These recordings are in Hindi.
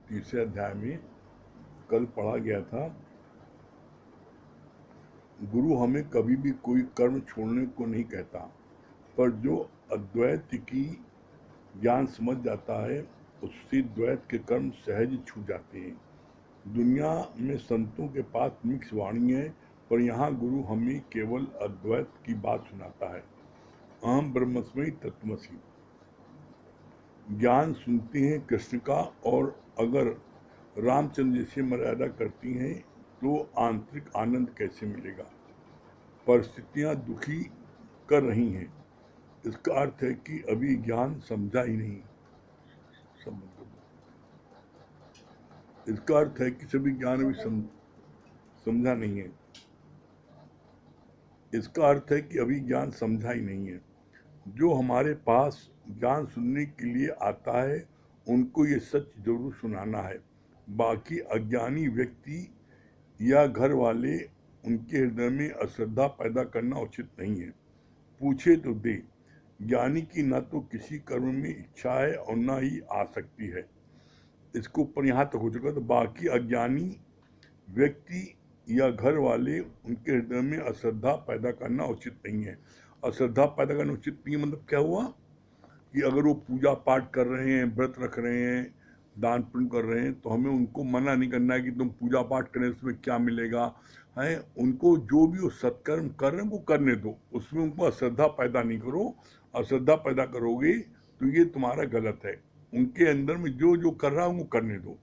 तीसरे अध्याय में कल पढ़ा गया था, गुरु हमें कभी भी कोई कर्म छोड़ने को नहीं कहता, पर जो अद्वैत की ज्ञान समझ जाता है उससे द्वैत के कर्म सहज छूट जाते हैं। दुनिया में संतों के पास मिक्स वाणी है, पर यहाँ गुरु हमें केवल अद्वैत की बात सुनाता है। अहम ब्रह्मस्मि तत्त्वमसि ज्ञान सुनती हैं कृष्ण का, और अगर रामचंद्र जैसे मर्यादा करती हैं तो आंतरिक आनंद कैसे मिलेगा। परिस्थितियां दुखी कर रही हैं, इसका अर्थ है कि अभी ज्ञान समझा ही नहीं। इसका अर्थ है कि सभी ज्ञान अभी समझा नहीं है। इसका अर्थ है कि अभी ज्ञान समझा ही नहीं है। जो हमारे पास ज्ञान सुनने के लिए आता है उनको ये सच जरूर सुनाना है। बाकी अज्ञानी व्यक्ति या घर वाले उनके हृदय में अश्रद्धा पैदा करना उचित नहीं है। पूछे तो दे। ज्ञानी की न तो किसी कर्म में इच्छा है और न ही आसक्ति है। इसको ऊपर यहाँ तक हो चुका। तो बाकी अज्ञानी व्यक्ति या घर वाले उनके हृदय में अश्रद्धा पैदा करना उचित नहीं है। अश्रद्धा पैदा करना उचित नहीं मतलब क्या हुआ कि अगर वो पूजा पाठ कर रहे हैं, व्रत रख रहे हैं, दान पुण्य कर रहे हैं, तो हमें उनको मना नहीं करना है कि तुम पूजा पाठ करें उसमें क्या मिलेगा है। उनको जो भी वो सत्कर्म कर रहे हैं वो करने दो, उसमें उनको अश्रद्धा पैदा नहीं करो। अश्रद्धा पैदा करोगे तो ये तुम्हारा गलत है। उनके अंदर में जो जो कर रहा है वो करने दो।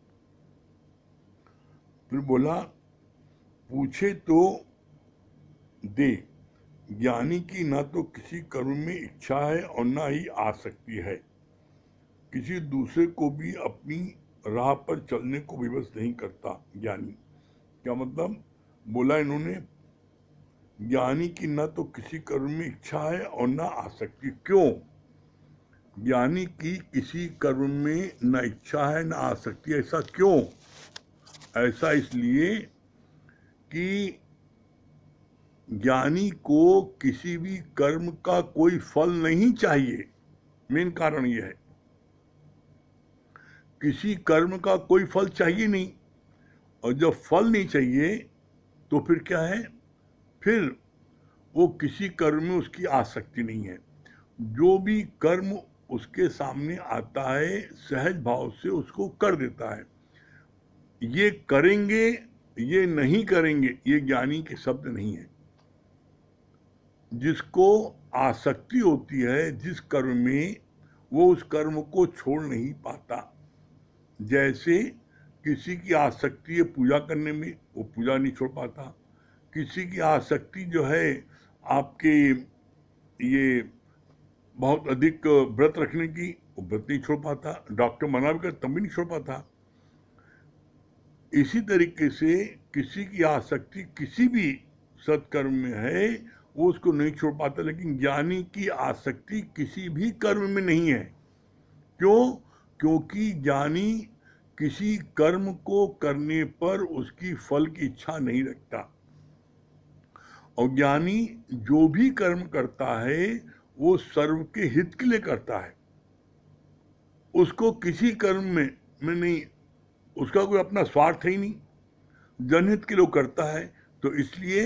फिर बोला पूछे तो दे। ज्ञानी की न तो किसी कर्म में इच्छा है और न ही आसक्ति है। किसी दूसरे को भी अपनी राह पर चलने को विवश नहीं करता ज्ञानी। क्या मतलब बोला इन्होंने, ज्ञानी की न तो किसी कर्म में इच्छा है और न आसक्ति। क्यों? ज्ञानी की किसी कर्म में न इच्छा है न आसक्ति। ऐसा क्यों? ऐसा इसलिए कि ज्ञानी को किसी भी कर्म का कोई फल नहीं चाहिए। मेन कारण यह है, किसी कर्म का कोई फल चाहिए नहीं। और जब फल नहीं चाहिए तो फिर क्या है, फिर वो किसी कर्म में उसकी आसक्ति नहीं है। जो भी कर्म उसके सामने आता है सहज भाव से उसको कर देता है। ये करेंगे ये नहीं करेंगे ये ज्ञानी के शब्द नहीं है। जिसको आसक्ति होती है जिस कर्म में, वो उस कर्म को छोड़ नहीं पाता। जैसे किसी की आसक्ति है पूजा करने में, वो पूजा नहीं छोड़ पाता। किसी की आसक्ति जो है आपके ये बहुत अधिक व्रत रखने की, वो व्रत नहीं छोड़ पाता। डॉक्टर मना भी कर तब भी नहीं छोड़ पाता। इसी तरीके से किसी की आसक्ति किसी भी सत्कर्म में है वो उसको नहीं छोड़ पाता, लेकिन ज्ञानी की आसक्ति किसी भी कर्म में नहीं है। क्यों? क्योंकि ज्ञानी किसी कर्म को करने पर उसकी फल की इच्छा नहीं रखता। और ज्ञानी जो भी कर्म करता है वो सर्व के हित के लिए करता है। उसको किसी कर्म में नहीं, उसका कोई अपना स्वार्थ ही नहीं, जनहित के लिए करता है। तो इसलिए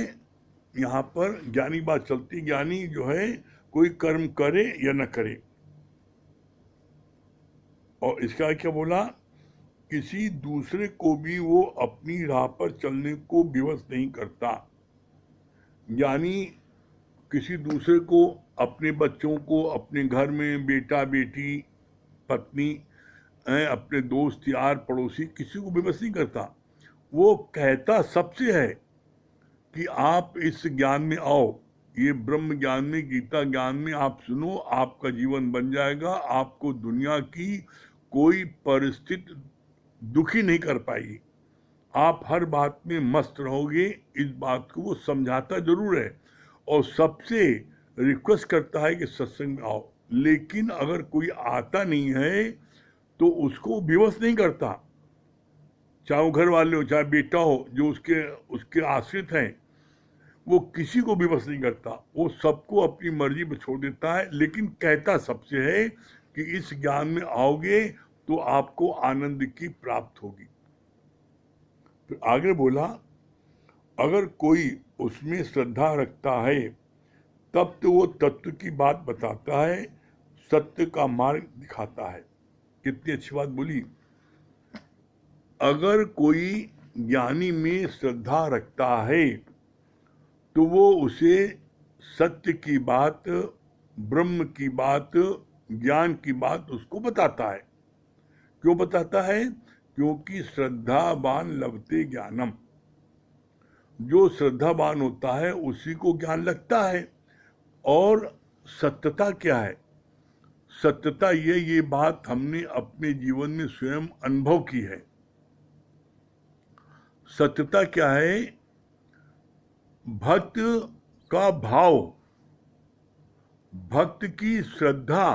यहाँ पर ज्ञानी बात चलती है। ज्ञानी जो है कोई कर्म करे या न करे। और इसका क्या बोला, किसी दूसरे को भी वो अपनी राह पर चलने को विवश नहीं करता। यानी किसी दूसरे को, अपने बच्चों को, अपने घर में बेटा बेटी पत्नी, अपने दोस्त यार पड़ोसी, किसी को विवश नहीं करता। वो कहता सबसे है कि आप इस ज्ञान में आओ, ये ब्रह्म ज्ञान में, गीता ज्ञान में आप सुनो, आपका जीवन बन जाएगा। आपको दुनिया की कोई परिस्थिति दुखी नहीं कर पाएगी। आप हर बात में मस्त रहोगे। इस बात को वो समझाता जरूर है और सबसे रिक्वेस्ट करता है कि सत्संग में आओ। लेकिन अगर कोई आता नहीं है तो उसको विवश नहीं करता, चाहे वो घर वाले हो चाहे बेटा हो जो उसके आश्रित हैं, वो किसी को विवश नहीं करता। वो सबको अपनी मर्जी पर छोड़ देता है, लेकिन कहता सबसे है कि इस ज्ञान में आओगे तो आपको आनंद की प्राप्त होगी। फिर आगे बोला, अगर कोई उसमें श्रद्धा रखता है तब तो वो तत्व की बात बताता है, सत्य का मार्ग दिखाता है। कितनी अच्छी बात बोली। अगर कोई ज्ञानी में श्रद्धा रखता है तो वो उसे सत्य की बात, ब्रह्म की बात, ज्ञान की बात उसको बताता है। क्यों बताता है? क्योंकि श्रद्धावान लभते ज्ञानम। जो श्रद्धावान होता है उसी को ज्ञान लगता है। और सत्यता क्या है? सत्यता ये बात हमने अपने जीवन में स्वयं अनुभव की है। सत्यता क्या है? भक्त का भाव, भक्त की श्रद्धा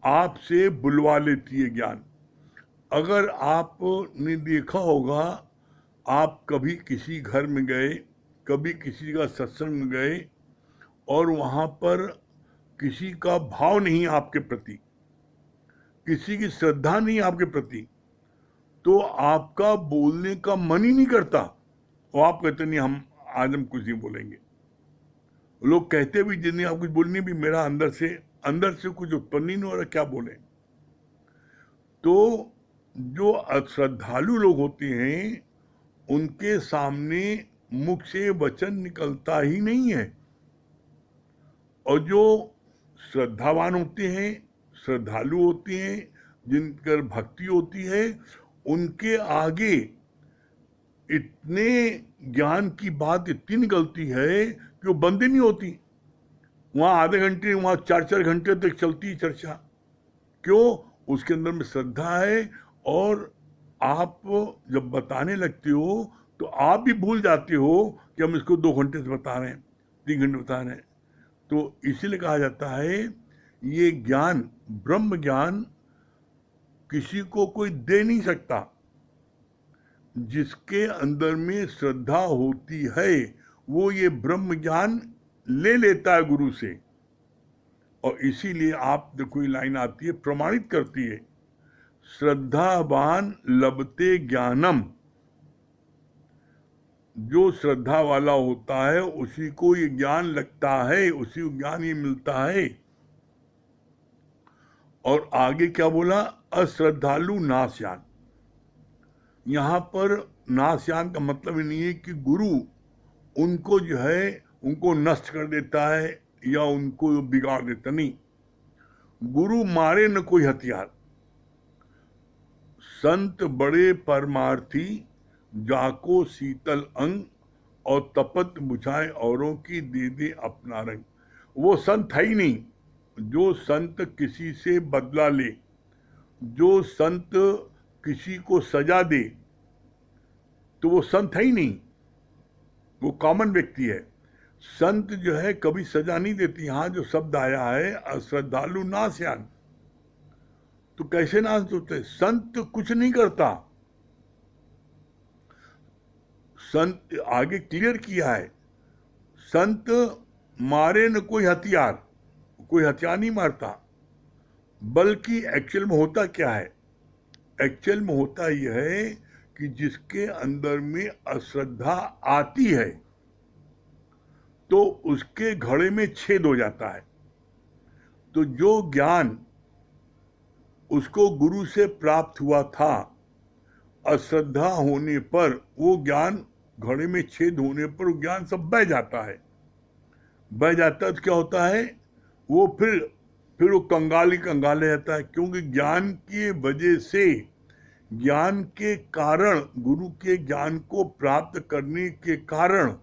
आपसे बुलवा लेती है ज्ञान। अगर आपने देखा होगा, आप कभी किसी घर में गए, कभी किसी का सत्संग में गए और वहां पर किसी का भाव नहीं आपके प्रति, किसी की श्रद्धा नहीं आपके प्रति, तो आपका बोलने का मन ही नहीं करता। और आप कहते नहीं, आज हम कुछ नहीं बोलेंगे। लोग कहते भी जिन्हें आप कुछ बोलने भी, मेरा अंदर से कुछ उत्पन्न ही नहीं हो रहा, क्या बोले। तो जो अश्रद्धालु लोग होते हैं उनके सामने मुख से वचन निकलता ही नहीं है। और जो श्रद्धावान होते हैं, श्रद्धालु होते हैं, जिनकर भक्ति होती है, उनके आगे इतने ज्ञान की बात इतनी निकलती है कि वो बंद ही नहीं होती। वहां आधे घंटे, वहां 4-4 घंटे तक चलती चर्चा। क्यों? उसके अंदर में श्रद्धा है। और आप जब बताने लगते हो तो आप भी भूल जाते हो कि हम इसको 2 घंटे से बता रहे हैं, 3 घंटे बता रहे हैं। तो इसीलिए कहा जाता है ये ज्ञान, ब्रह्म ज्ञान किसी को कोई दे नहीं सकता। जिसके अंदर में श्रद्धा होती है वो ये ब्रह्म ज्ञान ले लेता है गुरु से। और इसीलिए आप देखो, ये लाइन आती है, प्रमाणित करती है, श्रद्धावान लभते ज्ञानम। जो श्रद्धा वाला होता है उसी को ये ज्ञान लगता है, उसी को ज्ञान ये मिलता है। और आगे क्या बोला? अश्रद्धालु नाशयान। यहां पर नाशयान का मतलब ही नहीं है कि गुरु उनको जो है उनको नष्ट कर देता है या उनको बिगाड़ देता, नहीं। गुरु मारे न कोई हथियार। संत बड़े परमार्थी, जाको शीतल अंग, और तपत बुझाए औरों की, दे दे अपना रंग। वो संत है ही नहीं। जो संत किसी से बदला ले, जो संत किसी को सजा दे, तो वो संत है ही नहीं, वो कॉमन व्यक्ति है। संत जो है कभी सजा नहीं देती। यहां जो शब्द आया है अश्रद्धालु नाशयान, तो कैसे नाश होते? संत कुछ नहीं करता। संत आगे क्लियर किया है, संत मारे न कोई हथियार, कोई हथियार नहीं मारता। बल्कि एक्चुअल में होता क्या है? एक्चुअल में होता यह है कि जिसके अंदर में अश्रद्धा आती है तो उसके घड़े में छेद हो जाता है। तो जो ज्ञान उसको गुरु से प्राप्त हुआ था, अश्रद्धा होने पर वो ज्ञान, घड़े में छेद होने पर वो ज्ञान सब बह जाता है। बह जाता है तो क्या होता है? वो फिर वो कंगाल ही कंगाल रहता है। क्योंकि ज्ञान की वजह से, ज्ञान के कारण, गुरु के ज्ञान को प्राप्त करने के कारण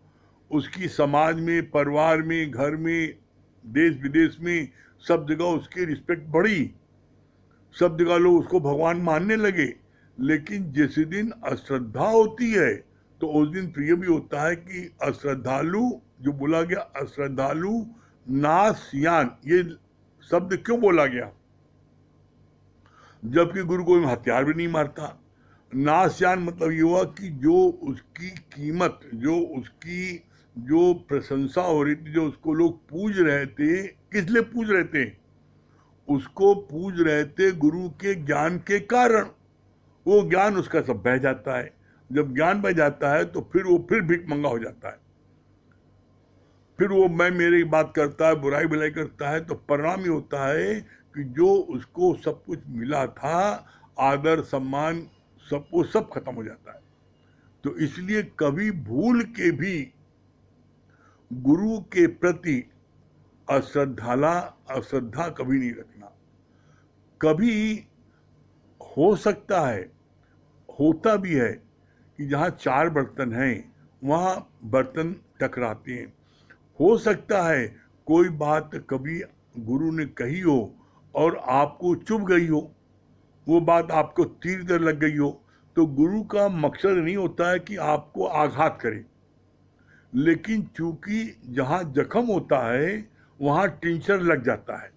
उसकी समाज में, परिवार में, घर में, देश विदेश में, सब जगह उसकी रिस्पेक्ट बढ़ी। सब जगह लोग उसको भगवान मानने लगे। लेकिन जिस दिन अश्रद्धा होती है तो उस दिन प्रिय भी होता है कि अश्रद्धालु, जो बोला गया अश्रद्धालु नाशयान, ये शब्द क्यों बोला गया? जबकि गुरु कोई हथियार भी नहीं मारता। नाशयान मतलब ये हुआ कि जो उसकी कीमत, जो उसकी जो प्रशंसा हो रही थी, जो उसको लोग पूज रहे थे, किस लिए पूज रहे थे? उसको पूज रहे थे गुरु के ज्ञान के कारण। वो ज्ञान उसका सब बह जाता है। जब ज्ञान बह जाता है तो फिर वो फिर भीख मंगा हो जाता है। फिर वो मैं मेरी बात करता है, बुराई भलाई करता है, तो परिणाम ये होता है कि जो उसको सब कुछ मिला था, आदर सम्मान, सब वो सब खत्म हो जाता है। तो इसलिए कभी भूल के भी गुरु के प्रति अश्रद्धा कभी नहीं रखना। कभी हो सकता है, होता भी है कि जहाँ 4 बर्तन हैं वहाँ बर्तन टकराते हैं। हो सकता है कोई बात कभी गुरु ने कही हो और आपको चुभ गई हो, वो बात आपको तीर दर लग गई हो। तो गुरु का मकसद नहीं होता है कि आपको आघात करे, लेकिन चूंकि जहाँ जख्म होता है वहाँ टिंचर लग जाता है,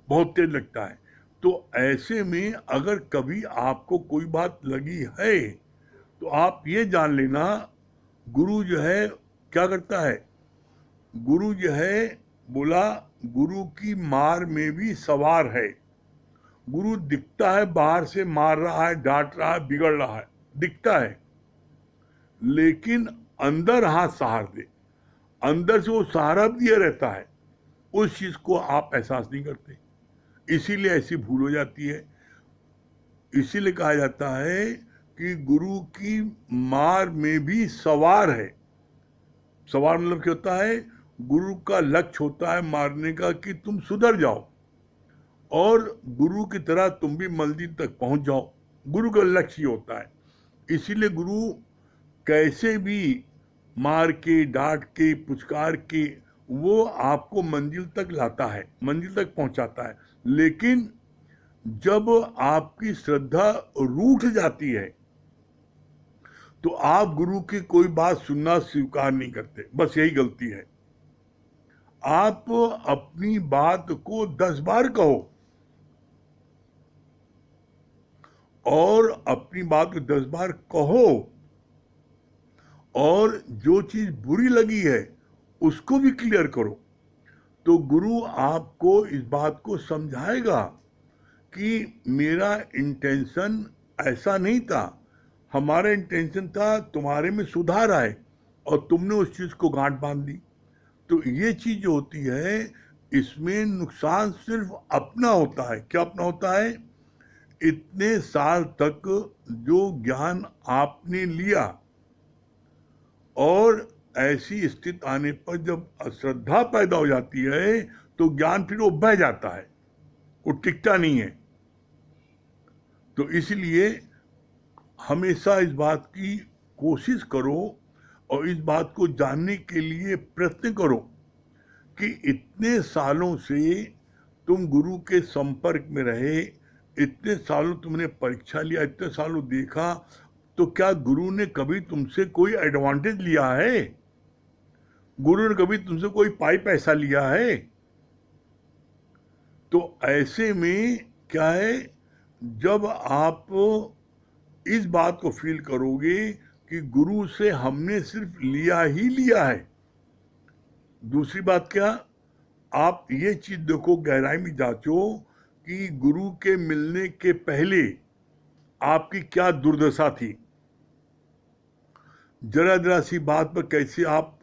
बहुत तेज लगता है। तो ऐसे में अगर कभी आपको कोई बात लगी है तो आप ये जान लेना, गुरु जो है क्या करता है, गुरु जो है बोला गुरु की मार में भी सवार है। गुरु दिखता है बाहर से मार रहा है, डांट रहा है, बिगड़ रहा है, दिखता है, लेकिन अंदर हाथ सहार दे, अंदर से वो सहारा दिया रहता है, उस चीज को आप एहसास नहीं करते। इसीलिए ऐसी भूल हो जाती है। इसीलिए कहा जाता है कि गुरु की मार में भी सवार है। सवार मतलब क्या होता है, गुरु का लक्ष्य होता है मारने का कि तुम सुधर जाओ और गुरु की तरह तुम भी मंजिल तक पहुंच जाओ। गुरु का लक्ष्य ये होता है। इसीलिए गुरु कैसे भी मार के, डांट के, पुचकार के वो आपको मंजिल तक लाता है, मंजिल तक पहुंचाता है। लेकिन जब आपकी श्रद्धा रूठ जाती है तो आप गुरु की कोई बात सुनना स्वीकार नहीं करते। बस यही गलती है। आप अपनी बात को 10 बार कहो और अपनी बात को 10 बार कहो, और जो चीज बुरी लगी है उसको भी क्लियर करो, तो गुरु आपको इस बात को समझाएगा कि मेरा इंटेंशन ऐसा नहीं था, हमारा इंटेंशन था तुम्हारे में सुधार आए और तुमने उस चीज को गांठ बांध दी। तो ये चीज जो होती है इसमें नुकसान सिर्फ अपना होता है। क्या अपना होता है, इतने साल तक जो ज्ञान आपने लिया और ऐसी स्थिति आने पर जब अश्रद्धा पैदा हो जाती है तो ज्ञान फिर वो बह जाता है, वो टिकता नहीं है। तो इसलिए हमेशा इस बात की कोशिश करो और इस बात को जानने के लिए प्रयत्न करो कि इतने सालों से तुम गुरु के संपर्क में रहे, इतने सालों तुमने परीक्षा लिया, इतने सालों देखा, तो क्या गुरु ने कभी तुमसे कोई एडवांटेज लिया है? गुरु ने कभी तुमसे कोई पाई पैसा लिया है? तो ऐसे में क्या है, जब आप इस बात को फील करोगे कि गुरु से हमने सिर्फ लिया ही लिया है। दूसरी बात क्या, आप ये चीज देखो, गहराई में जांचो कि गुरु के मिलने के पहले आपकी क्या दुर्दशा थी। जरा जरा सी बात पर कैसे आप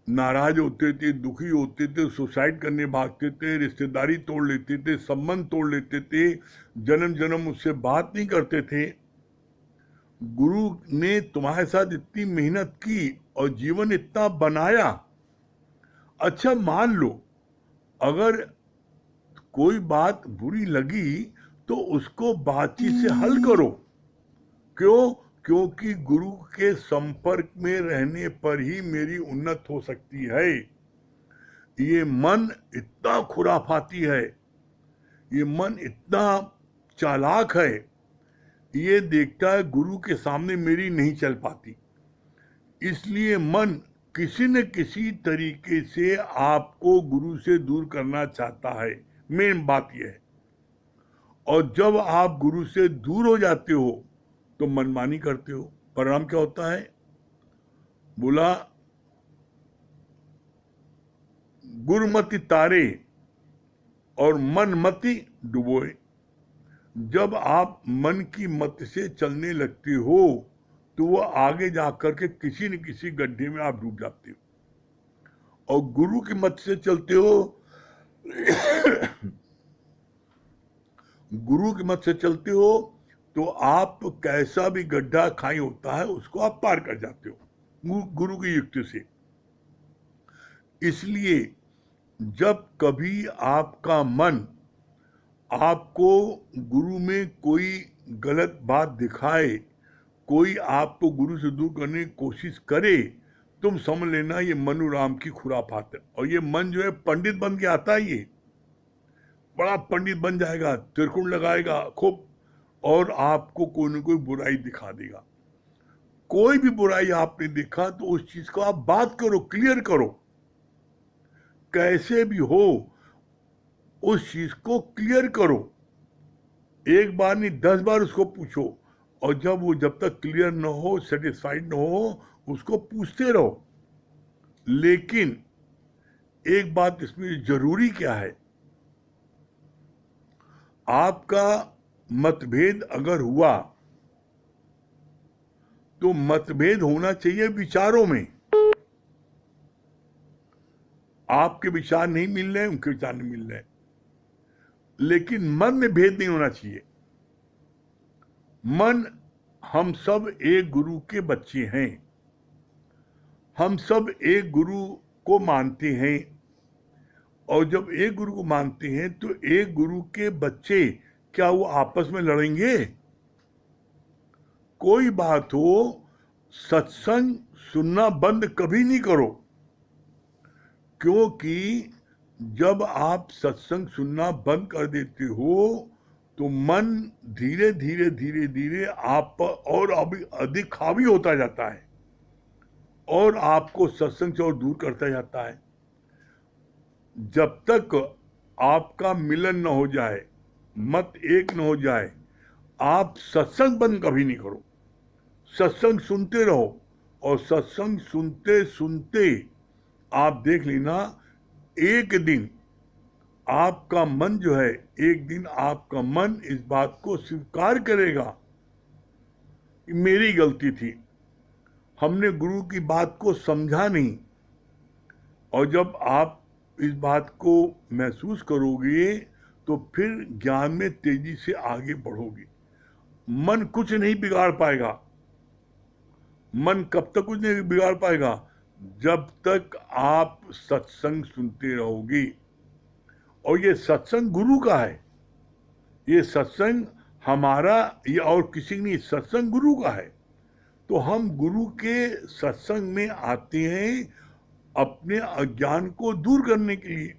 नाराज होते थे, दुखी होते थे, सुसाइड करने भागते थे, रिश्तेदारी तोड़ लेते थे, संबंध तोड़ लेते थे, जन्म जन्म उससे बात नहीं करते थे। गुरु ने तुम्हारे साथ इतनी मेहनत की और जीवन इतना बनाया। अच्छा मान लो अगर कोई बात बुरी लगी तो उसको बातचीत से हल करो। क्यों? क्योंकि गुरु के संपर्क में रहने पर ही मेरी उन्नत हो सकती है। ये मन इतना खुराफाती है, ये मन इतना चालाक है, ये देखता है गुरु के सामने मेरी नहीं चल पाती, इसलिए मन किसी न किसी तरीके से आपको गुरु से दूर करना चाहता है। मेन बात यह है। और जब आप गुरु से दूर हो जाते हो तो मनमानी करते हो। परिणाम क्या होता है, बोला गुरुमति तारे और मन मति डुबोए। जब आप मन की मत से चलने लगते हो तो वो आगे जाकर के किसी न किसी गड्ढे में आप डूब जाते हो। और गुरु की मत से चलते हो गुरु की मत से चलते हो तो आप कैसा भी गड्ढा खाई होता है उसको आप पार कर जाते हो गुरु की युक्ति से। इसलिए जब कभी आपका मन आपको गुरु में कोई गलत बात दिखाए, कोई आपको गुरु से दूर करने की कोशिश करे, तुम समझ लेना ये मनुराम की खुराफात है। और ये मन जो है पंडित बन के आता है, ये बड़ा पंडित बन जाएगा, त्रिकुण लगाएगा खूब और आपको कोई न कोई बुराई दिखा देगा। कोई भी बुराई आपने देखा तो उस चीज को आप बात करो, क्लियर करो, कैसे भी हो उस चीज को क्लियर करो। एक बार नहीं 10 बार उसको पूछो, और जब तक क्लियर न हो, सेटिस्फाइड न हो, उसको पूछते रहो। लेकिन एक बात इसमें जरूरी क्या है, आपका मतभेद अगर हुआ तो मतभेद होना चाहिए विचारों में। आपके विचार नहीं मिल रहे, उनके विचार नहीं मिल रहे, लेकिन मन में भेद नहीं होना चाहिए। मन, हम सब एक गुरु के बच्चे हैं, हम सब एक गुरु को मानते हैं। और जब एक गुरु को मानते हैं तो एक गुरु के बच्चे क्या वो आपस में लड़ेंगे? कोई बात हो, सत्संग सुनना बंद कभी नहीं करो, क्योंकि जब आप सत्संग सुनना बंद कर देते हो तो मन धीरे धीरे धीरे धीरे आप पर और अभी अधिक हावी होता जाता है और आपको सत्संग से और दूर करता जाता है। जब तक आपका मिलन न हो जाए, मत एक न हो जाए, आप सत्संग बंद कभी नहीं करो। सत्संग सुनते रहो, और सत्संग सुनते सुनते आप देख लेना, एक दिन आपका मन जो है, एक दिन आपका मन इस बात को स्वीकार करेगा कि मेरी गलती थी, हमने गुरु की बात को समझा नहीं। और जब आप इस बात को महसूस करोगे तो फिर ज्ञान में तेजी से आगे बढ़ोगे। मन कुछ नहीं बिगाड़ पाएगा। मन कब तक कुछ नहीं बिगाड़ पाएगा? जब तक आप सत्संग सुनते रहोगे। और ये सत्संग गुरु का है, ये सत्संग हमारा या और किसी नहीं, सत्संग गुरु का है। तो हम गुरु के सत्संग में आते हैं अपने अज्ञान को दूर करने के लिए।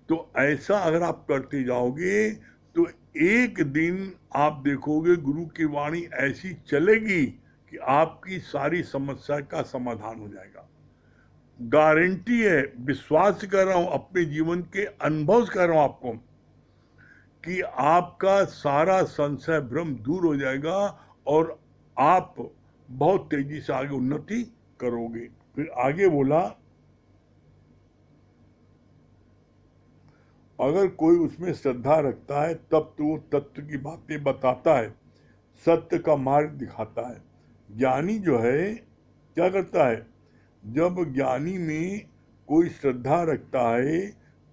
तो ऐसा अगर आप करते जाओगे तो एक दिन आप देखोगे गुरु की वाणी ऐसी चलेगी कि आपकी सारी समस्या का समाधान हो जाएगा। गारंटी है, विश्वास कर रहा हूं, अपने जीवन के अनुभव कर रहा हूं आपको, कि आपका सारा संशय भ्रम दूर हो जाएगा और आप बहुत तेजी से आगे उन्नति करोगे। फिर आगे बोला, अगर कोई उसमें श्रद्धा रखता है तब तो वो तत्व की बातें बताता है, सत्य का मार्ग दिखाता है। ज्ञानी जो है क्या करता है, जब ज्ञानी में कोई श्रद्धा रखता है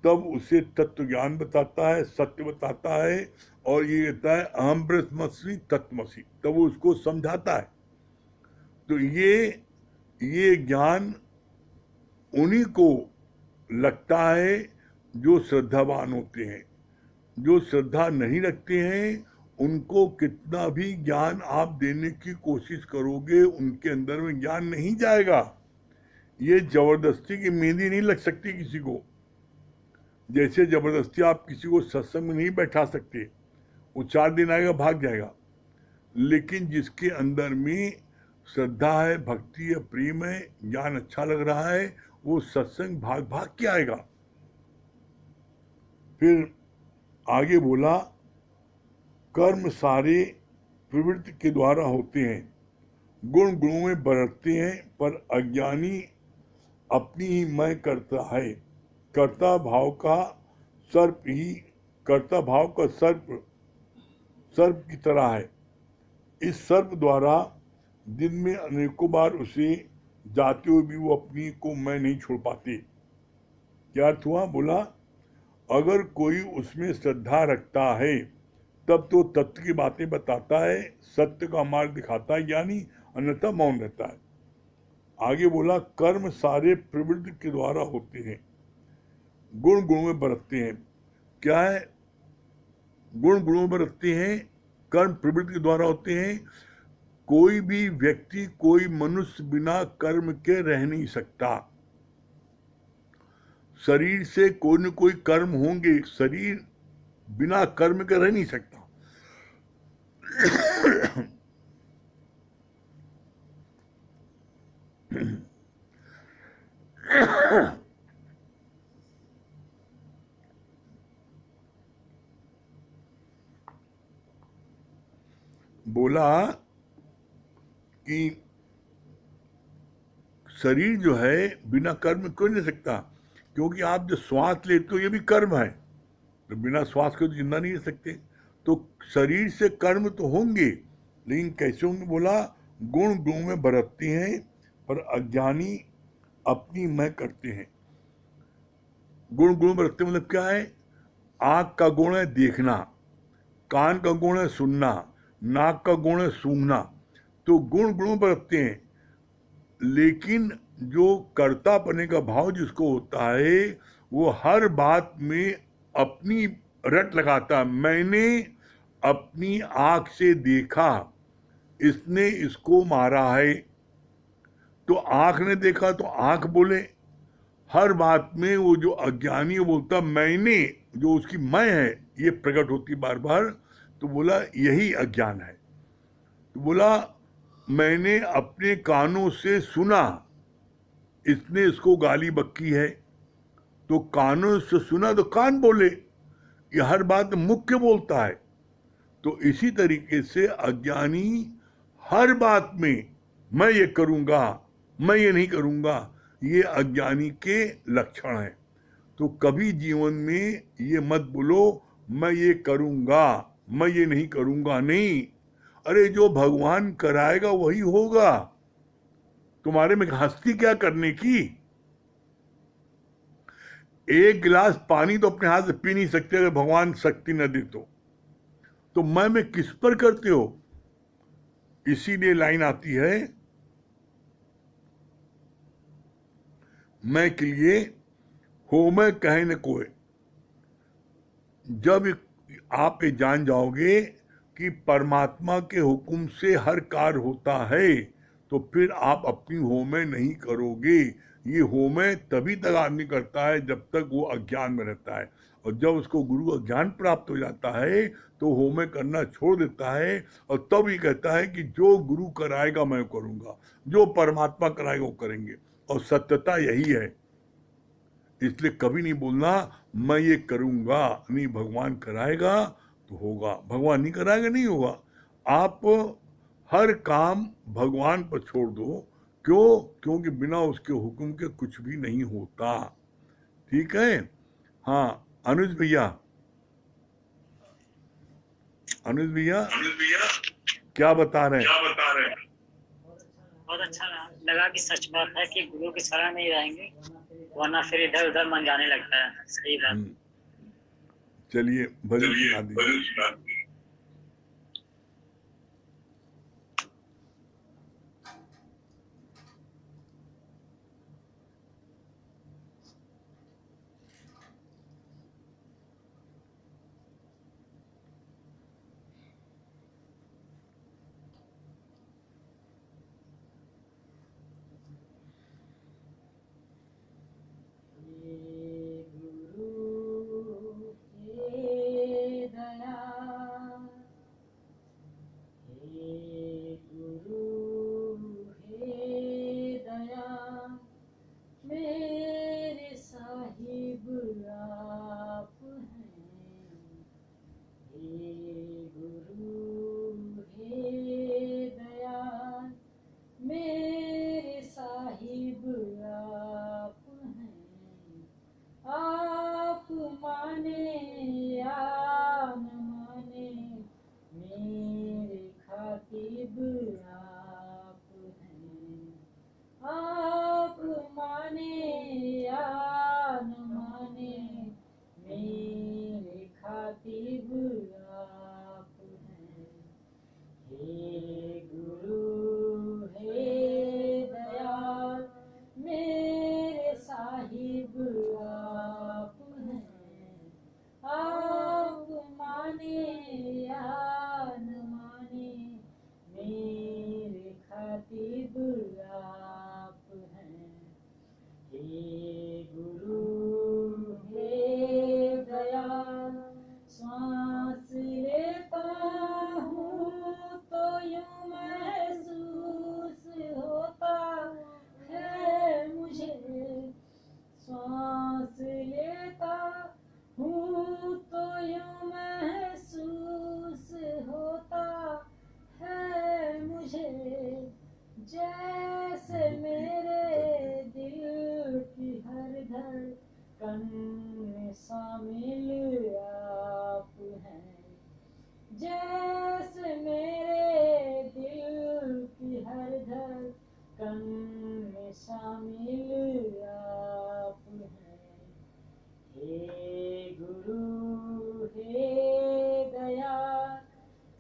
तब उसे तत्व ज्ञान बताता है, सत्य बताता है, और ये कहता है अहम ब्रह्मस्मि तत्त्वमसि, तब वो उसको समझाता है। तो ये ज्ञान उन्हीं को लगता है जो श्रद्धावान होते हैं। जो श्रद्धा नहीं रखते हैं उनको कितना भी ज्ञान आप देने की कोशिश करोगे, उनके अंदर में ज्ञान नहीं जाएगा। ये जबरदस्ती की मेहंदी नहीं लग सकती किसी को। जैसे जबरदस्ती आप किसी को सत्संग में नहीं बैठा सकते, वो 4 दिन आएगा भाग जाएगा। लेकिन जिसके अंदर में श्रद्धा है, भक्ति है, प्रेम है, ज्ञान अच्छा लग रहा है, वो सत्संग भाग भाग के आएगा। फिर आगे बोला, कर्म सारे प्रवृत्ति के द्वारा होते हैं, गुण गुणों में बरतते हैं, पर अज्ञानी अपनी ही मैं करता है। कर्ता भाव का सर्प ही कर्ता भाव का सर्प की तरह है। इस सर्प द्वारा दिन में अनेकों बार उसे जाते हुए भी वो अपनी को मैं नहीं छोड़ पाते। क्या अर्थ हुआ? बोला अगर कोई उसमें श्रद्धा रखता है तब तो तत्व की बातें बताता है, सत्य का मार्ग दिखाता है, यानी अन्यथा मौन रहता है। आगे बोला कर्म सारे प्रवृत्ति के द्वारा होते हैं, गुण गुणों में बरतते हैं। क्या है? गुण गुणों में बरतते हैं, कर्म प्रवृत्ति के द्वारा होते हैं। कोई भी व्यक्ति, कोई मनुष्य बिना कर्म के रह नहीं सकता। शरीर से कोई न कोई कर्म होंगे, शरीर बिना कर्म के रह नहीं सकता। बोला कि शरीर जो है बिना कर्म क्यों नहीं रह सकता? क्योंकि आप जो श्वास लेते हो ये भी कर्म है, तो बिना श्वास के तो जिंदा नहीं रह सकते। तो शरीर से कर्म तो होंगे, लेकिन कैसे होंगे? बोला गुण गुण में बरतते हैं, पर अज्ञानी अपनी मैं करते हैं। गुण गुण बरतते मतलब क्या है? आंख का गुण है देखना, कान का गुण है सुनना, नाक का गुण है सूंघना। तो गुण गुण बरतते हैं, लेकिन जो कर्ता पने का भाव जिसको होता है वो हर बात में अपनी रट लगाता है। मैंने अपनी आंख से देखा, इसने इसको मारा है, तो आंख ने देखा तो आंख बोले। हर बात में वो जो अज्ञानी बोलता मैंने, जो उसकी मैं है ये प्रकट होती बार बार, तो बोला यही अज्ञान है। तो बोला मैंने अपने कानों से सुना, इसने इसको गाली बक्की है, तो कानों से सुना तो कान बोले, ये हर बात मुख्य बोलता है। तो इसी तरीके से अज्ञानी हर बात में मैं ये करूंगा, मैं ये नहीं करूंगा, ये अज्ञानी के लक्षण है। तो कभी जीवन में ये मत बोलो मैं ये करूंगा, मैं ये नहीं करूंगा, नहीं। अरे जो भगवान कराएगा वही होगा, तुम्हारे में हस्ती क्या करने की? एक गिलास पानी तो अपने हाथ से पी नहीं सकते अगर भगवान शक्ति न दे तो मैं में किस पर करते हो? इसीलिए लाइन आती है मैं के लिए हो मैं कहे न कोई। जब आप ये जान जाओगे कि परमात्मा के हुक्म से हर कार्य होता है, तो फिर आप अपनी होमे नहीं करोगे। ये होमे तभी तक आदमी करता है जब तक वो अज्ञान में रहता है, और जब उसको गुरु का ज्ञान प्राप्त हो जाता है तो होमे करना छोड़ देता है, और तब ये कहता है कि जो गुरु कराएगा मैं करूंगा, जो परमात्मा कराएगा वो करेंगे। और सत्यता यही है। इसलिए कभी नहीं बोलना मैं ये करूंगा, नहीं, भगवान कराएगा तो होगा, भगवान नहीं कराएगा नहीं होगा। आप हर काम भगवान पर छोड़ दो। क्यों? क्योंकि बिना उसके हुक्म के कुछ भी नहीं होता। ठीक है? हाँ, अनुज भैया, अनुज भैया क्या बता रहे हैं? बहुत अच्छा लगा कि सच बात है कि गुरु की शरण नहीं रहेंगे वरना फिर इधर उधर मन जाने लगता है। सही बात। चलिए भजन सुना दीजिए। गुरु के दया आप हैं। आप माने या न माने, मेरे खातिब आप हैं। हे गुरु हे दयाल, मेरे साहिब आप हैं। आप माने या न माने, मेरे खातिब आप हैं। हे गुरु हे दयाल, श्वास लेता हूँ तो यूं महसूस होता है मुझे। श्वास लेता हूँ तो यूं महसूस होता है मुझे, जैसे मेरे दिल की हर धड़कन में शामिल आप हैं। जैसे मेरे दिल की हर धड़कन में शामिल आप हैं। हे गुरु हे दयाल,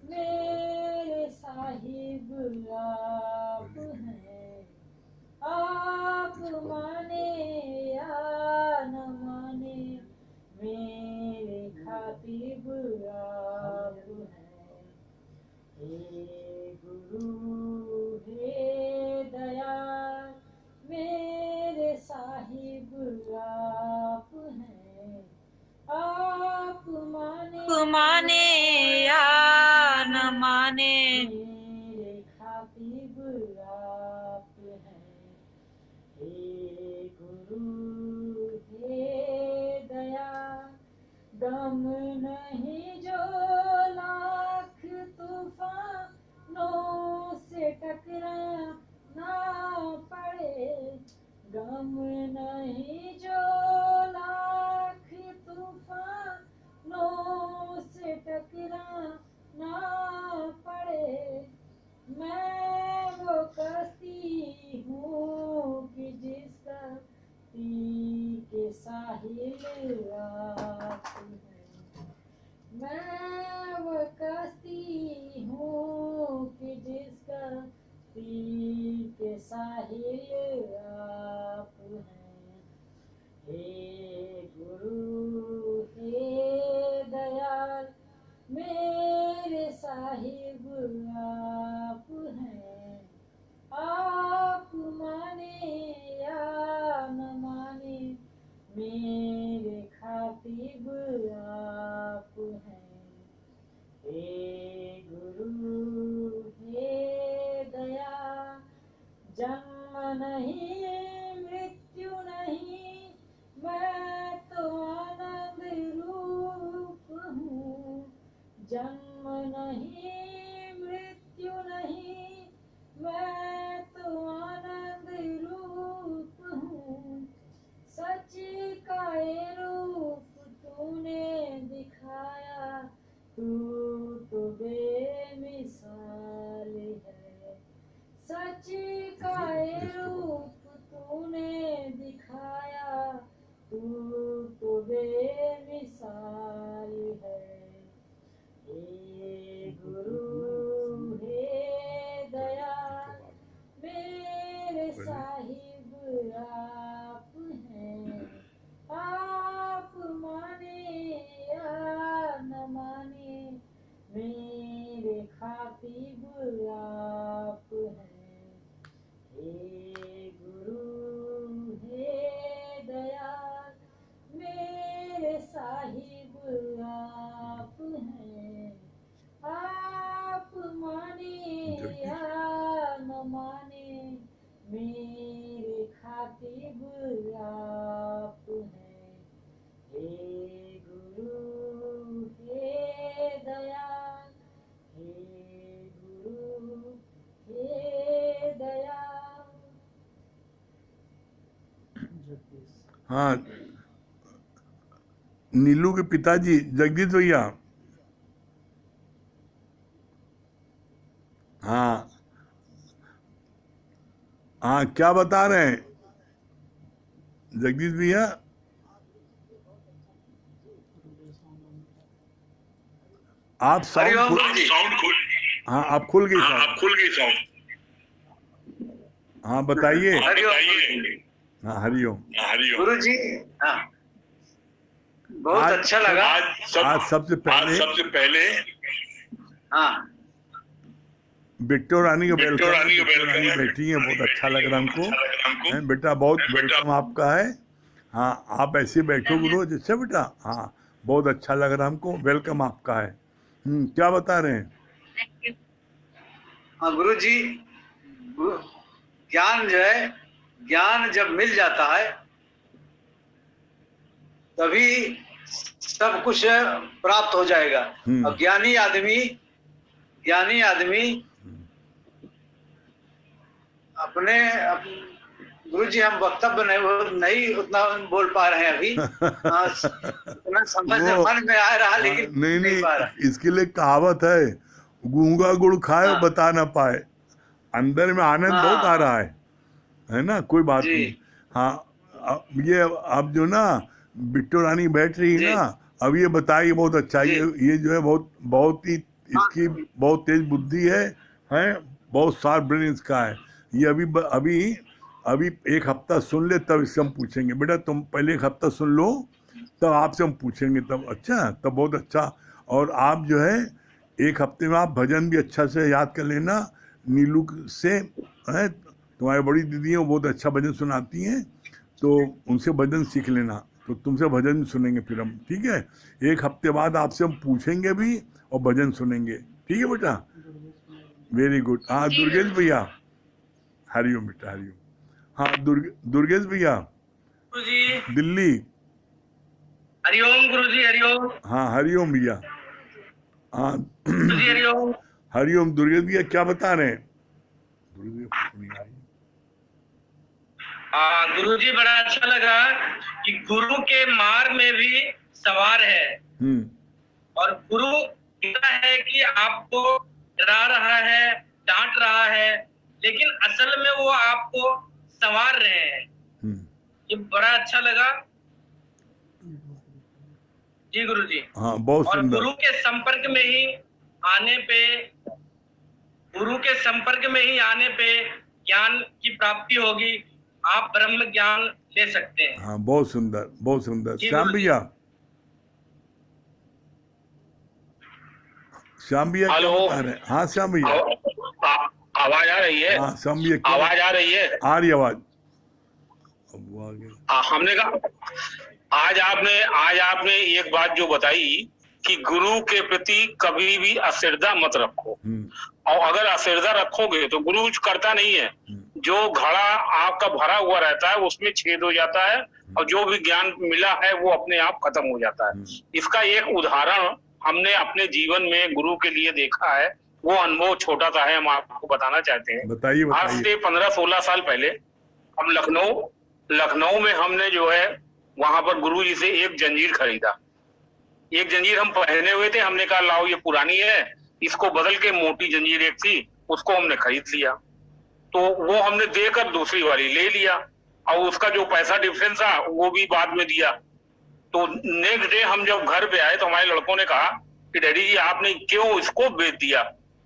मेरे साहिब आप हैं। आप माने या न माने, मेरे खातिब आप हैं। हे गुरु हे दयाल, मेरे साहिब आप हैं। आप माने या न माने, मेरे खातिब आप हैं। हे गुरु हे दयाल, गम नहीं जो लाख तूफानों से टकराना पड़े। गम नहीं जो लाख तूफानों से टकराना पड़े। मैं वो कश्ती हूँ कि जिसका के साहिल आप हैं। मैं वो कश्ती हूँ कि जिसका के साहिल आप हैं। हे गुरु हे दयाल, मेरे साहिब आप हैं। आप माने या न माने, मेरे खातिब आप हैं। हे गुरु हे दयाल, जन्म नहीं मृत्यु नहीं, मैं तो आनंद रूप हूँ। जन्म नहीं मृत्यु नहीं, मैं तो आनंद रूप हूँ। सच का ये रूप तूने दिखाया, तू तो बेमिसाल है। सच का ये रूप तूने दिखाया, तू तो बेमिसाल है। हे गुरु हे दयाल, मेरे साहिब आप हैं। आप माने या न माने, मेरे खातिब आप हैं। हे गुरु हे दयाल, मेरे साहिब आप हैं। आप माने या न माने, मेरे खातिब आप हैं। हे गुरु हे दयाल, हे गुरु हे दयाल। हाँ, नीलू के पिताजी जगदीश भैया, हाँ हाँ, क्या बता रहे हैं जगदीश भैया? आप साउंड हरिओम खुल, गुरु जी। हाँ आप खुल गई साउंड। हाँ बताइए। हरिओम हाँ हरिओम। गुरु जी। हाँ, बहुत आज अच्छा लगा। आज सबसे पहले हाँ, बिट्टो रानी का वेलकम। बिट्टो रानी बैठी है, बहुत अच्छा लग रहा है हमको। हैं, बेटा बहुत वेलकम आपका है। हाँ आप ऐसे बैठो गुरु जैसे बेटा। हाँ बहुत अच्छा लग रहा है हमको, वेलकम आपका है। क्या बता रहे हैं? हाँ गुरु जी। ज्ञान जो है, ज्ञान जब मिल जाता है तभी सब कुछ प्राप्त हो जाएगा। और ज्ञानी आदमी अपने गुरु जी, हम वक्तव्य नहीं उतना बोल पा रहे हैं अभी। उतना समझ मन में आ रहा, लेकिन नहीं पा रहा। इसके लिए कहावत है, गूंगा गुड़ खाए बता ना पाए। अंदर में आनंद बहुत आ रहा है ना, कोई बात नहीं। हाँ ये अब जो ना बिट्टो रानी बैठ रही है ना, अब ये बताइए बहुत अच्छा। ये जो है बहुत ही इसकी बहुत तेज बुद्धि है, बहुत शार्प ब्रेन इसका है। ये अभी एक हफ्ता सुन ले तब इससे हम पूछेंगे। बेटा तुम पहले एक हफ्ता सुन लो तब आपसे हम पूछेंगे, तब अच्छा, तब बहुत अच्छा। और आप जो है एक हफ्ते में आप भजन भी अच्छा से याद कर लेना। नीलू से है, तुम्हारी बड़ी दीदी है, वो बहुत अच्छा भजन सुनाती हैं, तो उनसे भजन सीख लेना। तो तुमसे भजन सुनेंगे फिर हम, ठीक है? एक हफ्ते बाद आपसे हम पूछेंगे भी और भजन सुनेंगे, ठीक है बेटा? Very good. हाँ दुर्गेश भैया, हरिओम बेटा हरिओम। हाँ दुर्गेश भैया गुरुजी, दिल्ली। हरिओम गुरुजी, हरिओम। हाँ हरिओम भैया। हाँ गुरुजी, हरिओम। हरिओम। दुर्गेश भैया क्या बता रहे हैं? गुरुजी, बड़ा अच्छा लगा कि गुरु के मार में भी सवार है। और गुरु कहता है कि आपको डरा रहा है, डांट रहा है, लेकिन असल में वो आपको संवार रहे हैं। ये बड़ा अच्छा लगा जी गुरुजी। हाँ बहुत और सुंदर। गुरु के संपर्क में ही आने पे ज्ञान की प्राप्ति होगी। आप ब्रह्म ज्ञान ले सकते हैं। हाँ बहुत सुंदर बहुत सुंदर। श्याम भैया, श्याम भैया क्या बता रहे हैं? हाँ श्याम भैया, आवाज आ रही है? हाँ श्याम भैया आवाज आ रही है? आ रही आवाज। अब वो आ गया। हमने कहा आज आपने एक बात जो बताई कि गुरु के प्रति कभी भी अश्रद्धा मत रखो। और अगर अश्रद्धा रखोगे तो गुरु कुछ करता नहीं है। जो घड़ा आपका भरा हुआ रहता है उसमें छेद हो जाता है, और जो भी ज्ञान मिला है वो अपने आप खत्म हो जाता है। इसका एक उदाहरण हमने अपने जीवन में गुरु के लिए देखा है। वो अनुभव छोटा सा है, हम आपको बताना चाहते हैं। बताइए। आज से 15-16 साल पहले हम लखनऊ में हमने जो है वहां पर गुरु जी से एक जंजीर खरीदा। एक जंजीर हम पहने हुए थे, हमने कहा लाओ ये पुरानी है, इसको बदल के मोटी जंजीर एक थी उसको हमने खरीद लिया। तो वो हमने देकर दूसरी वाली ले लिया, और उसका जो पैसा डिफरेंस था वो भी बाद में दिया। तो नेक्स्ट डे हम जब घर पे आए तो हमारे लड़कों ने कहा कि डैडी जी आपने क्यों इसको बेच दिया?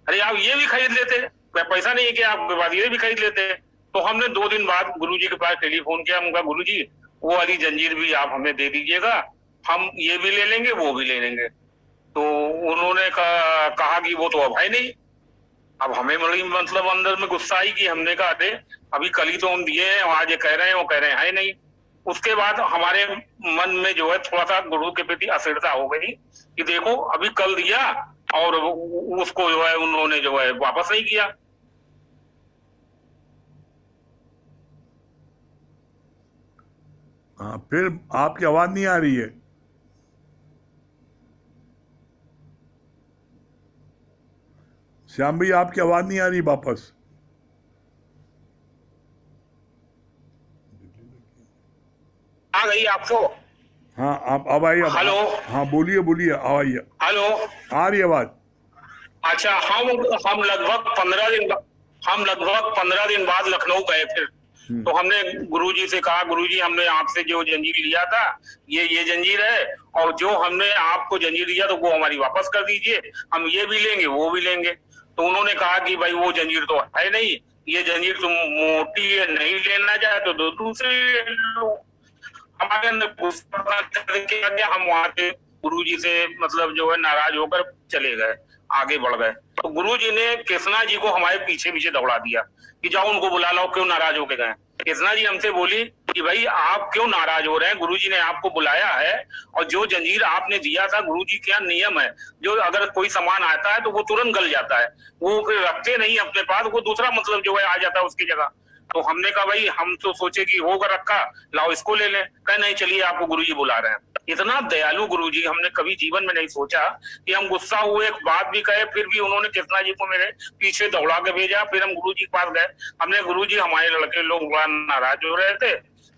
अरे आप ये भी खरीद लेते, पैसा नहीं है कि आपके पास, ये भी खरीद लेते। तो हमने 2 दिन बाद गुरुजी के पास टेलीफोन किया। हम कहा गुरुजी वो वाली जंजीर भी आप हमें दे दीजिएगा, हम ये भी ले लेंगे वो भी ले लेंगे। तो उन्होंने कहा कि वो तो अब है नहीं। अब हमें बड़ी मतलब अंदर में गुस्सा आई कि हमने कहा अरे अभी कल ही तो हम दिए हैं, आज ये कह रहे हैं वो कह रहे हैं है नहीं। उसके बाद हमारे मन में जो है थोड़ा सा गुरु के प्रति अश्रद्धा हो गई कि देखो अभी कल दिया और उसको जो है उन्होंने जो है वापस नहीं किया। हाँ फिर आपकी आवाज नहीं आ रही है। श्याम भैया आपकी आवाज नहीं आ रही वापस। आ गई आपको? हाँ आप अब आइए। हेलो। हाँ बोलिए बोलिए, आइए। हेलो, आ रही आवाज। अच्छा हम लगभग 15 दिन हम लगभग 15 दिन बाद लखनऊ गए फिर। तो हमने गुरुजी से कहा, गुरुजी हमने आपसे जो जंजीर लिया था ये जंजीर है, और जो हमने आपको जंजीर दिया तो वो हमारी वापस कर दीजिए, हम ये भी लेंगे वो भी लेंगे। तो उन्होंने कहा कि भाई वो जंजीर तो है नहीं, ये जंजीर तुम मोटी है, नहीं लेना चाहे तो दूसरी ले लो। हमारे अंदर गुस्सा करके हम वहां से गुरुजी से मतलब जो है नाराज होकर चले गए, आगे बढ़ गए। तो गुरुजी ने कृष्णा जी को हमारे पीछे पीछे दौड़ा दिया कि जाओ उनको बुला लो, क्यों नाराज होके गए। कृष्णा जी हमसे बोली कि भाई आप क्यों नाराज हो रहे हैं, गुरुजी ने आपको बुलाया है और जो जंजीर आपने दिया था, गुरुजी का नियम है जो अगर कोई सामान आता है तो वो तुरंत गल जाता है, वो फिर रखते नहीं अपने पास, वो दूसरा मतलब जो है आ जाता है उसकी जगह। तो हमने कहा भाई हम तो सोचे कि होगा रखा, लाओ इसको ले लें। कहे नहीं चलिए आपको गुरुजी बुला रहे हैं। इतना दयालु गुरुजी हमने कभी जीवन में नहीं सोचा कि हम गुस्सा हुए, एक बात भी कहे, फिर भी उन्होंने कृष्णा जी को मेरे पीछे दौड़ा के भेजा। फिर हम गुरुजी के पास गए, हमने गुरुजी हमारे लड़के लोग बड़ा नाराज हो रहे थे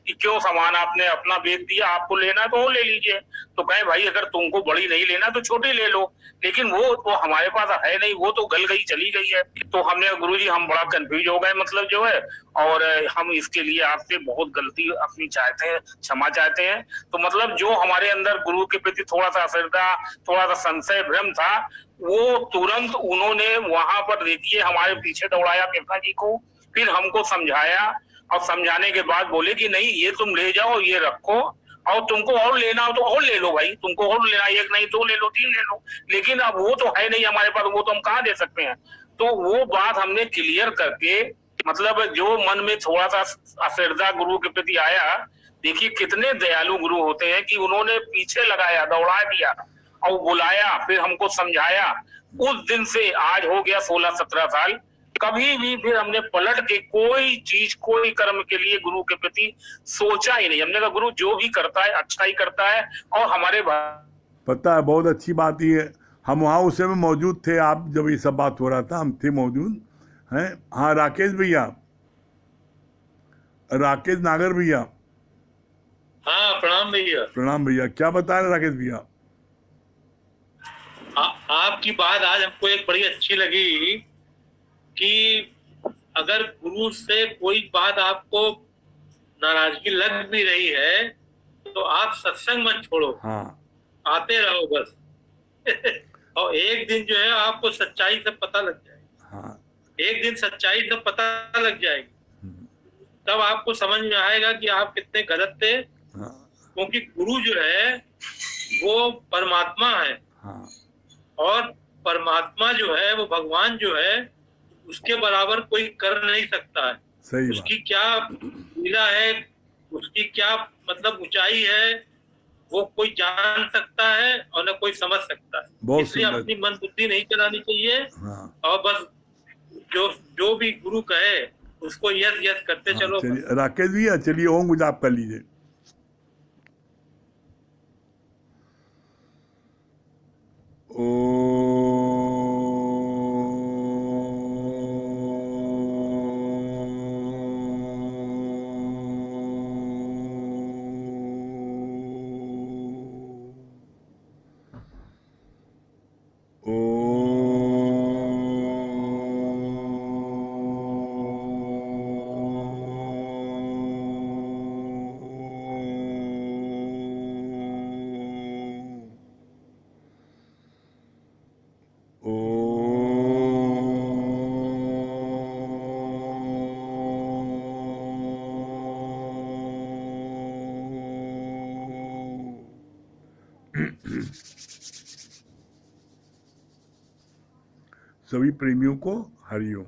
कि क्यों सामान आपने अपना बेच दिया, आपको लेना तो वो ले लीजिए। तो कहे भाई अगर तुमको बड़ी नहीं लेना तो छोटी ले लो, लेकिन वो तो हमारे पास है नहीं, वो तो गल गई चली गई है। तो हमने गुरुजी हम बड़ा कंफ्यूज हो गए मतलब जो है, और हम इसके लिए आपसे बहुत गलती अपनी चाहते हैं, क्षमा चाहते हैं। तो मतलब जो हमारे अंदर गुरु के प्रति थोड़ा सा असरदा, थोड़ा सा संशय भ्रम था, वो तुरंत उन्होंने वहां पर देखिए हमारे पीछे दौड़ाया कृष्णा जी को, फिर हमको समझाया, और समझाने के बाद बोले कि नहीं ये तुम ले जाओ, ये रखो, और तुमको और लेना हो तो और ले लो भाई, तुमको और लेना, एक नहीं दो ले लो, तीन ले लो, लेकिन अब वो तो है नहीं हमारे पास, वो तो हम कहाँ दे सकते हैं। तो वो बात हमने क्लियर करके, मतलब जो मन में थोड़ा सा असरदा गुरु के प्रति आया, देखिए कितने दयालु गुरु होते हैं कि उन्होंने पीछे लगाया, दौड़ा दिया और बुलाया, फिर हमको समझाया। उस दिन से आज हो गया 16-17 साल, कभी भी फिर हमने पलट के कोई चीज, कोई कर्म के लिए गुरु के प्रति सोचा ही नहीं। हमने कहा गुरु जो भी करता है अच्छा ही करता है, और हमारे पता है बहुत अच्छी बात ये, हम वहाँ उस समय मौजूद थे, आप जब ये सब बात हो रहा था हम थे मौजूद हैं। हाँ राकेश भैया, राकेश नागर भैया। हाँ प्रणाम भैया। प्रणाम भैया, क्या बता रहे राकेश भैया? आपकी बात आज हमको एक बड़ी अच्छी लगी कि अगर गुरु से कोई बात आपको नाराजगी लग भी रही है तो आप सत्संग मत छोड़ो, हाँ आते रहो बस। और एक दिन जो है आपको सच्चाई से पता लग जाएगी। हाँ, एक दिन सच्चाई से पता लग जाएगी, तब आपको समझ में आएगा कि आप कितने गलत थे। हाँ, क्योंकि गुरु जो है वो परमात्मा है, हाँ, और परमात्मा जो है वो भगवान जो है उसके बराबर कोई कर नहीं सकता है। सही उसकी बात। क्या लीला है, उसकी क्या मतलब ऊंचाई है, वो कोई जान सकता है और न कोई समझ सकता है। बहुत इसलिए सुंदर। अपनी मन बुद्धि नहीं चलानी चाहिए, हाँ, और बस जो भी गुरु कहे उसको यस यस करते हाँ, चलो। चलिए राकेश भैया, चलिए ओम गुजाप कर लीजिए। सभी प्रेमियों को हरिओम।